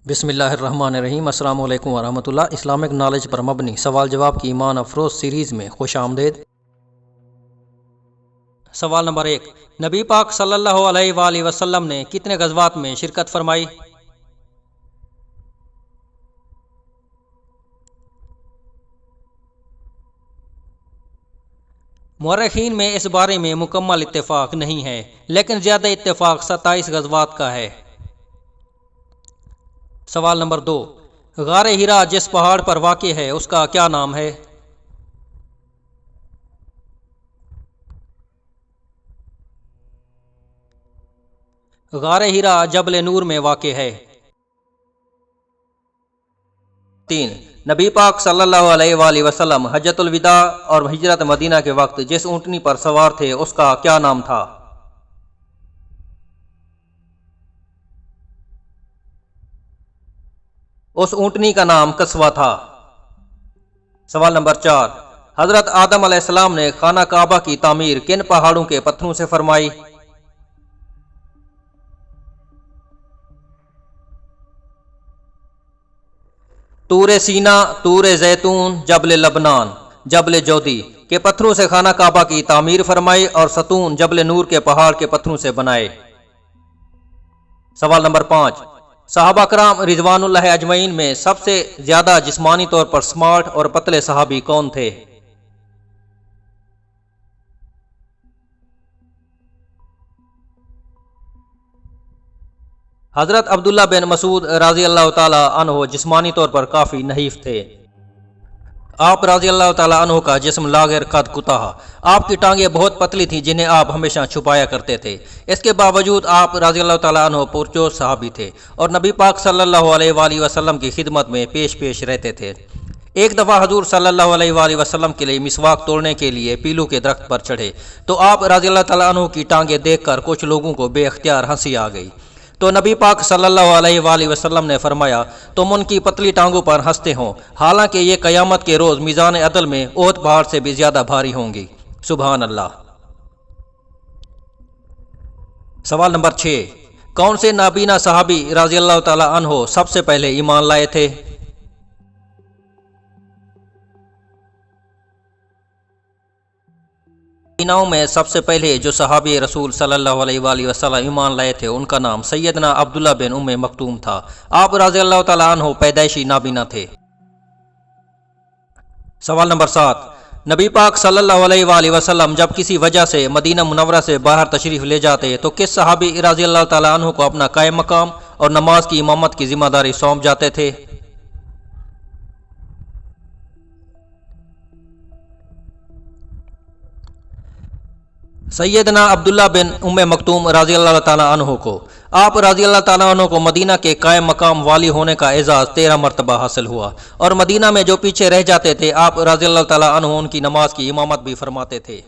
بسم اللہ الرحمن الرحیم۔ السلام علیکم ورحمۃ اللہ۔ اسلامک نالج پر مبنی سوال جواب کی ایمان افروز سیریز میں خوش آمدید۔ سوال نمبر 1، نبی پاک صلی اللہ علیہ وآلہ وسلم نے کتنے غزوات میں شرکت فرمائی؟ مورخین میں اس بارے میں مکمل اتفاق نہیں ہے، لیکن زیادہ اتفاق 27 غزوات کا ہے۔ سوال نمبر 2، غار ہرا جس پہاڑ پر واقع ہے اس کا کیا نام ہے؟ غار ہرا جبل نور میں واقع ہے۔ 3، نبی پاک صلی اللہ علیہ وآلہ وسلم حجۃ الوداع اور ہجرت مدینہ کے وقت جس اونٹنی پر سوار تھے اس کا کیا نام تھا؟ اس اونٹنی کا نام قصوہ تھا۔ سوال نمبر 4، حضرت آدم علیہ السلام نے خانہ کعبہ کی تعمیر کن پہاڑوں کے پتھروں سے فرمائی؟ طور سینا، طور زیتون، جبل لبنان، جبل جودی کے پتھروں سے خانہ کعبہ کی تعمیر فرمائی اور ستون جبل نور کے پہاڑ کے پتھروں سے بنائے۔ سوال نمبر 5، صحابہ کرام رضوان اللہ اجمعین میں سب سے زیادہ جسمانی طور پر سمارٹ اور پتلے صحابی کون تھے؟ حضرت عبداللہ بن مسعود رضی اللہ تعالی عنہ جسمانی طور پر کافی نحیف تھے۔ آپ رضی اللہ تعالیٰ عنہ کا جسم لاغر قد کوتاہ، آپ کی ٹانگیں بہت پتلی تھیں جنہیں آپ ہمیشہ چھپایا کرتے تھے۔ اس کے باوجود آپ رضی اللہ تعالیٰ عنہ پرجوش صحابی تھے اور نبی پاک صلی اللہ علیہ وآلہ وسلم کی خدمت میں پیش رہتے تھے۔ ایک دفعہ حضور صلی اللہ علیہ وآلہ وسلم کے لیے مسواک توڑنے کے لیے پیلو کے درخت پر چڑھے تو آپ رضی اللہ تعالیٰ عنہ کی ٹانگیں دیکھ کر کچھ لوگوں کو بے اختیار ہنسی آ گئی، تو نبی پاک صلی اللہ علیہ وآلہ وسلم نے فرمایا تم ان کی پتلی ٹانگوں پر ہنستے ہو، حالانکہ یہ قیامت کے روز میزان عدل میں احد پہاڑ سے بھی زیادہ بھاری ہوں گی۔ سبحان اللہ۔ سوال نمبر 6، کون سے نابینا صحابی رضی اللہ تعالی عنہ سب سے پہلے ایمان لائے تھے؟ نابیناؤں میں سب سے پہلے جو صحابی رسول صلی اللہ علیہ وآلہ وسلم ایمان لائے تھے ان کا نام سیدنا عبداللہ بن ام مکتوم تھا۔ آپ رضی اللہ تعالیٰ عنہ پیدائشی نابینا تھے۔ سوال نمبر 7، نبی پاک صلی اللہ علیہ وآلہ وسلم جب کسی وجہ سے مدینہ منورہ سے باہر تشریف لے جاتے تو کس صحابی رضی اللہ تعالیٰ عنہ کو اپنا قائم مقام اور نماز کی امامت کی ذمہ داری سونپ جاتے تھے؟ سیدنا عبداللہ بن ام مکتوم رضی اللہ تعالیٰ عنہ کو۔ آپ رضی اللہ تعالیٰ عنہ کو مدینہ کے قائم مقام والی ہونے کا اعزاز 13 مرتبہ حاصل ہوا، اور مدینہ میں جو پیچھے رہ جاتے تھے آپ رضی اللہ تعالیٰ عنہ ان کی نماز کی امامت بھی فرماتے تھے۔